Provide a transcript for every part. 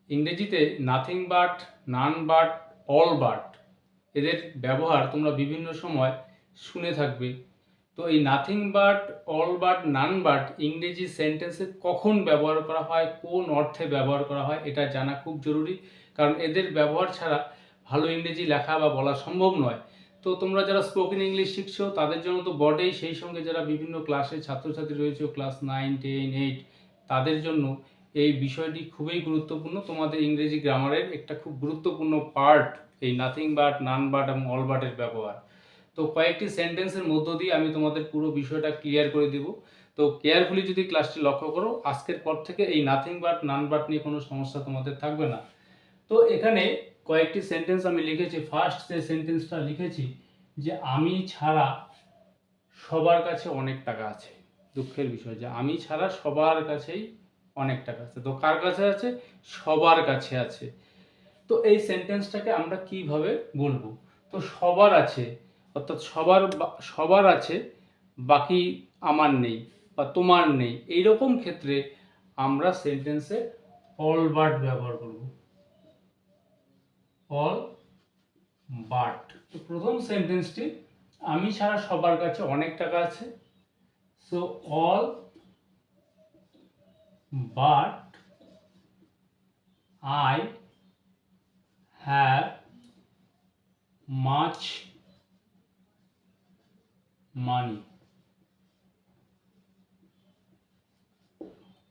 ইংরেজিতে nothing but, none but, all but এদের ব্যবহার তোমরা বিভিন্ন সময় শুনে থাকবে। তো এই nothing but, all but, none but ইংরেজি সেন্টেন্সে কখন ব্যবহার করা হয়, কোন অর্থে ব্যবহার করা হয় এটা জানা খুব জরুরি, কারণ এদের ব্যবহার ছাড়া ভালো ইংরেজি লেখা বা বলা সম্ভব নয়। তো তোমরা যারা স্পোকেন ইংলিশ শিখছো তাদের জন্য তো বটেই, সেই সঙ্গে যারা বিভিন্ন ক্লাসে ছাত্রছাত্রী রয়েছে, ক্লাস 9, 10, 8, তাদের জন্য এই বিষয়টি খুবই গুরুত্বপূর্ণ। তোমাদের ইংরেজি গ্রামারের একটা খুব গুরুত্বপূর্ণ পার্ট এই নাথিং বাট, নান বাট এবং অল বাটের ব্যবহার। তো কয়েকটি সেন্টেন্সের মধ্য দিয়ে আমি তোমাদের পুরো বিষয়টা ক্লিয়ার করে দেব। তো কেয়ারফুলি যদি ক্লাসটি লক্ষ্য করো, আজকের পর থেকে এই নাথিং বাট, নান বাট নিয়ে কোনো সমস্যা তোমাদের থাকবে না। তো এখানে কয়েকটি সেন্টেন্স আমি লিখেছি। ফার্স্ট যে সেন্টেন্সটা লিখেছি যে আমি ছাড়া সবার কাছে অনেক টাকা আছে। দুঃখের বিষয় যে আমি ছাড়া সবার কাছেই অনেক টাকা আছে। তো কার কাছে আছে? সবার কাছে আছে। তো এই সেন্টেন্সটাকে আমরা কিভাবে বলবো? তো সবার আছে অর্থাৎ সবার আছে, বাকি আমার নেই বা তোমার নেই, এইরকম ক্ষেত্রে আমরা সেন্টেন্সে অল বাট ব্যবহার করব। All but. তো প্রথম সেন্টেন্সটি, আমি ছাড়া সবার কাছে অনেক টাকা আছে। So all but I have much money.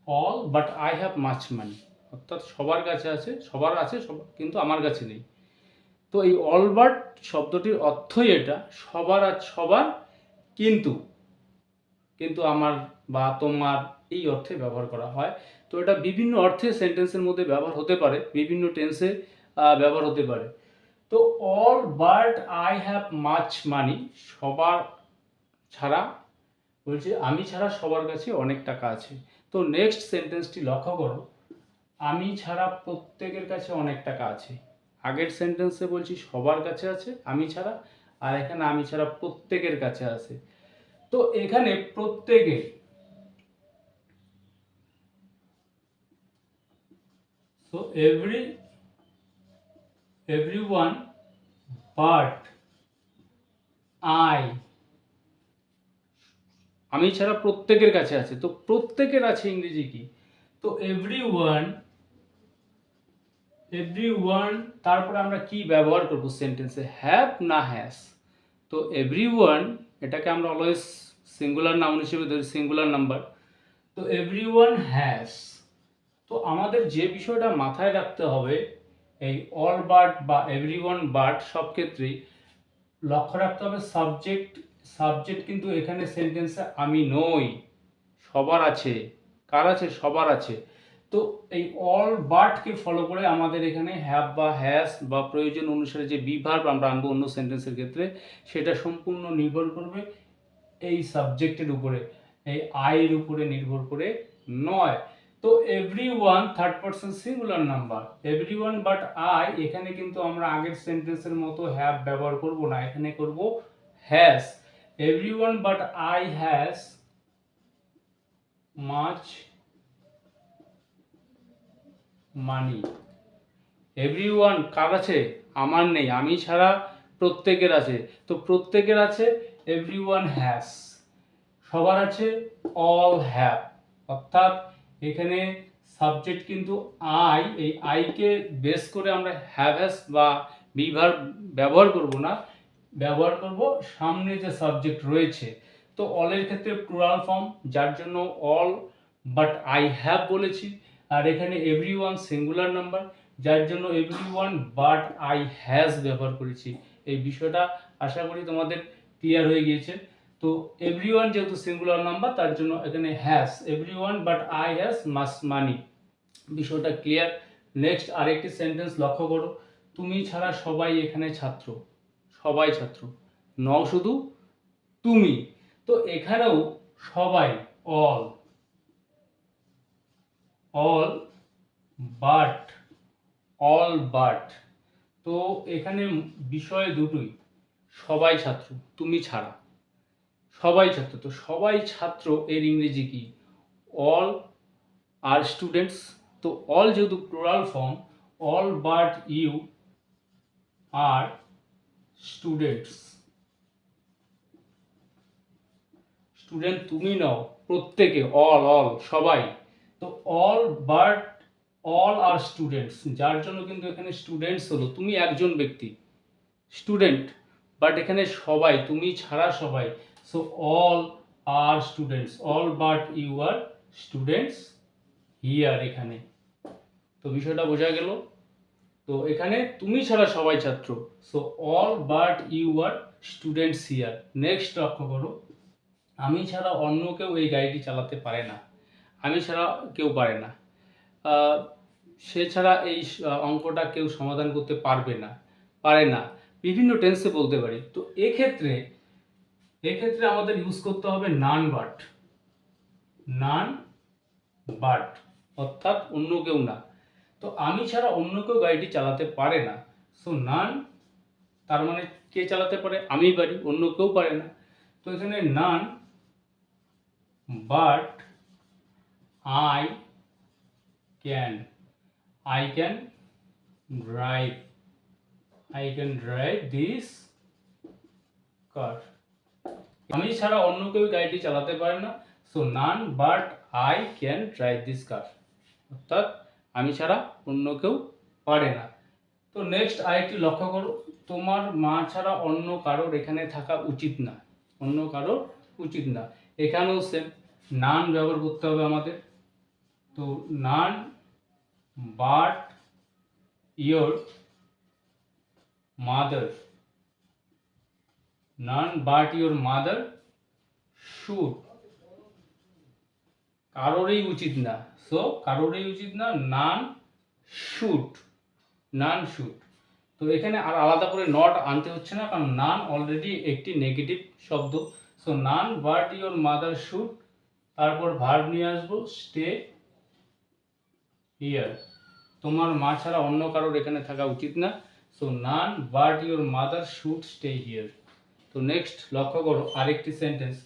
All but I have much money, অর্থাৎ সবার কাছে আছে, সবার আছে কিন্তু আমার কাছে নেই। তো এই অল বাট শব্দটির অর্থই এটা, সবার কিন্তু কিন্তু আমার বা তোমার, এই অর্থে ব্যবহার করা হয়। তো এটা বিভিন্ন অর্থে সেন্টেন্সের মধ্যে ব্যবহার হতে পারে, বিভিন্ন টেন্সে ব্যবহার হতে পারে। তো all but I have much money, সবার ছাড়া, বলছে আমি ছাড়া সবার কাছে অনেক টাকা আছে। তো নেক্সট সেন্টেন্সটি লক্ষ্য করো, আমি ছাড়া প্রত্যেকের কাছে অনেক টাকা আছে। আগের সেন্টেন্সে বলছি সবার কাছে আছে আমি ছাড়া, আর এখানে আমি ছাড়া প্রত্যেকের কাছে আছে। তো এখানে প্রত্যেকের, so everyone but I, আমি ছাড়া প্রত্যেকের কাছে আছে। তো প্রত্যেকের আছে ইংরেজি কি? তো এভরিওয়ান তারপরে আমরা কি ব্যবহার করব সেন্টেন্সে? হ্যাভ না হ্যাজ? তো এভরিওয়ান এটাকে আমরা অলওয়েজ সিঙ্গুলার নাউন হিসেবে ধরি, সিঙ্গুলার নাম্বার। তো এভরিওয়ান হ্যাজ। তো আমাদের যে বিষয়টা মাথায় রাখতে হবে, এই অল বাট বা এভরিওয়ান বাট সব ক্ষেত্রেই লক্ষ্য রাখতে হবে সাবজেক্ট কিন্তু এখানে সেন্টেন্সে আমি নই, সবার আছে। কার আছে? সবার আছে। তো এই অল বাটকে ফলো করে আমাদের এখানে হ্যাভ বা হ্যাজ বা প্রয়োজন অনুসারে যে বি ভার্ব আমরা আনবো অন্য সেন্টেন্সের ক্ষেত্রে, সেটা সম্পূর্ণ নির্ভর করবে এই সাবজেক্টের উপরে, এই আইয়ের উপরে নির্ভর করে নয়। তো everyone third person singular number, everyone but I, এখানে কিন্তু আমরা আগের সেন্টেন্সের মতো হ্যাভ ব্যবহার করব না, এখানে করব has. Everyone but I has much money. Everyone কার আছে? আমার নেই, আমি ছাড়া প্রত্যেকের আছে। তো প্রত্যেকের আছে এভরিওয়ান হ্যাজ, সবার আছে অল হ্যাভ। অর্থাৎ এখানে সাবজেক্ট কিন্তু আই, এই আইকে বেস করে আমরা হ্যাভ হ্যাজ বা বি ভার্ব ব্যবহার করব না, ব্যবহার করব সামনে যে সাবজেক্ট রয়েছে। তো অলের ক্ষেত্রে প্লুরাল ফর্ম, যার জন্য অল বাট আই হ্যাভ বলেছি। আর এখানে এভরিওয়ান সিঙ্গুলার নাম্বার, যার জন্য এভরিওয়ান বাট আই হ্যাজ ব্যবহার করেছি। এই বিষয়টা আশা করি তোমাদের ক্লিয়ার হয়ে গিয়েছে। তো এভরিওয়ান যেহেতু সিঙ্গুলার নাম্বার, তার জন্য এখানে has, everyone but I has much মানি। বিষয়টা ক্লিয়ার। নেক্সট আরেকটি সেন্টেন্স লক্ষ্য করো, তুমি ছাড়া সবাই এখানে ছাত্র। সবাই ছাত্র, নও শুধু তুমি। তো এখানেও সবাই, অল বাট, অল বাট। তো এখানে বিষয় দুটোই, সবাই ছাত্র, তুমি ছাড়া। সবাই ছাত্র, তো সবাই ছাত্র এর ইংরেজি কি? অল আর স্টুডেন্টস, তো অল যেহেতু plural form, all but you are students. Student তুমি নাও, প্রত্যেকে, অল সবাই। তো all but all are students, যার জন্য কিন্তু এখানে স্টুডেন্টস হলো, তুমি একজন ব্যক্তি স্টুডেন্ট, বাট এখানে সবাই, তুমি ছাড়া সবাই। So all are students, all but you are students here, এখানে। তো বিষয়টা বোঝা গেল। তো এখানে তুমি ছাড়া সবাই ছাত্র, so all but you are students here. Next লক্ষ্য করো, আমি ছাড়া অন্য কেউ এই গাড়িটি চালাতে পারে না। আমি ছাড়া কেউ পারে না, সে ছাড়া এই অঙ্কটা কেউ সমাধান করতে পারবে না, পারে না, বিভিন্ন টেন্সে বলতে পারি। তো এক্ষেত্রে আমাদের ইউজ করতে হবে নান বাট, অর্থাৎ অন্য কেউ না। তো আমি ছাড়া অন্য কেউ গাড়িটি চালাতে পারে না, সো নান, তার মানে কে চালাতে পারে? আমি পারি, অন্য কেউ পারে না। তো এখানে none but I can drive this car. আমি ছাড়া অন্য কেউ গাড়িটি চালাতে পারে না, so none but I can drive this car, অর্থাৎ আমি ছাড়া অন্য কেউ পারে না। তো নেক্সট আরেকটি লক্ষ্য করো, তোমার মা ছাড়া অন্য কারোর এখানে থাকা উচিত না, অন্য কারোর উচিত না। এখানেও সেম, নান ব্যবহার করতে হবে আমাদের। তো none but your mother, none but your mother should, কারোরই উচিত না, সো কারোরই উচিত না, নান শুড। তো এখানে আর আলাদা করে নট আনতে হচ্ছে না, কারণ নান অলরেডি একটি নেগেটিভ শব্দ। So none but your mother should, তারপর ভার্ব নিয়ে আসবো স্টে হিয়ার, তোমার মা ছাড়া অন্য কারোর এখানে থাকা উচিত না, so none but your mother should stay here. তো নেক্সট লক্ষ্য করো আরেকটি সেন্টেন্স,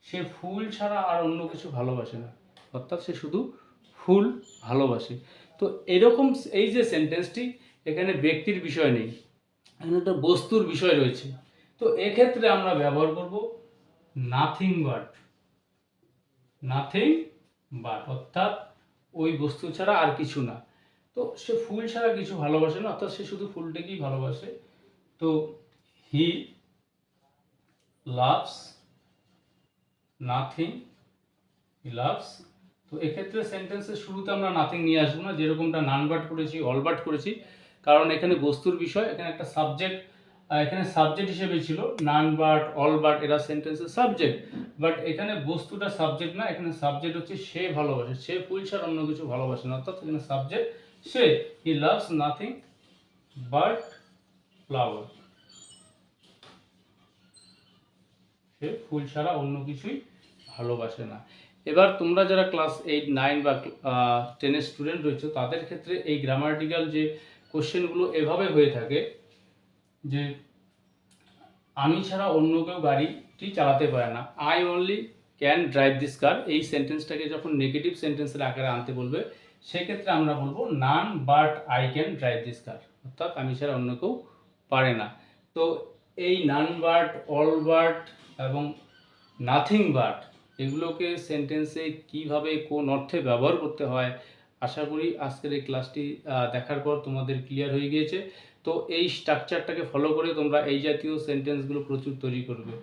সে ফুল ছাড়া আর অন্য কিছু ভালোবাসে না, অর্থাৎ সে শুধু ফুল ভালোবাসে। তো এরকম এই যে সেন্টেন্সটি, এখানে ব্যক্তির বিষয় নেই, এখানে একটা বস্তুর বিষয় রয়েছে। তো এক্ষেত্রে আমরা ব্যবহার করব নাথিং বাট, অর্থাৎ ওই বস্তু ছাড়া আর কিছু না। তো সে ফুল ছাড়া কিছু ভালোবাসে না, অর্থাৎ সে শুধু ফুলটাকেই ভালোবাসে। তো হি লাভস নাথিং, তো এক্ষেত্রে সেন্টেন্সের শুরুতে আমরা নাথিং নিয়ে আসবো না, যেরকমটা নান বাট করেছি, অল বাট করেছি, কারণ এখানে বস্তুর বিষয়, এখানে একটা সাবজেক্ট, এখানে সাবজেক্ট হিসেবে ছিল নান বাট, অল বাট, এরা সেন্টেন্সের সাবজেক্ট, বাট এখানে বস্তুটা সাবজেক্ট না, এখানে সাবজেক্ট হচ্ছে সে ভালোবাসে, সে ফুল ছাড়া অন্য কিছু ভালোবাসে না, অর্থাৎ এখানে সাবজেক্ট সে, he loves nothing but flower, সে ফুল ছাড়া অন্য কিছুই ভালোবাসে না। এবার তোমরা যারা ক্লাস 8, 9 বা 10-এর স্টুডেন্ট রয়েছে, তাদের ক্ষেত্রে এই গ্রামাটিক্যাল যে কোশ্চেনগুলো এভাবে হয়ে থাকে যে আমি ছাড়া অন্য কেউ গাড়িটি চালাতে পারে না, I only can drive this কার, এই সেন্টেন্সটাকে যখন নেগেটিভ সেন্টেন্সের আকারে আনতে বলবে, সেক্ষেত্রে আমরা বলবো none but I can drive this কার, অর্থাৎ আমি ছাড়া অন্য কেউ পারে না। তো এই নান বাট, অল বাট এবং নাথিং বাট, এগুলোকে সেন্টেন্সে কিভাবে কোন অর্থে ব্যবহার করতে হয়, আশা করি আজকের এই ক্লাসটি দেখার পর তোমাদের ক্লিয়ার হয়ে গিয়েছে। তো এই স্ট্রাকচারটাকে ফলো করে তোমরা এই জাতীয় সেন্টেন্সগুলো প্রচুর তৈরি করবে।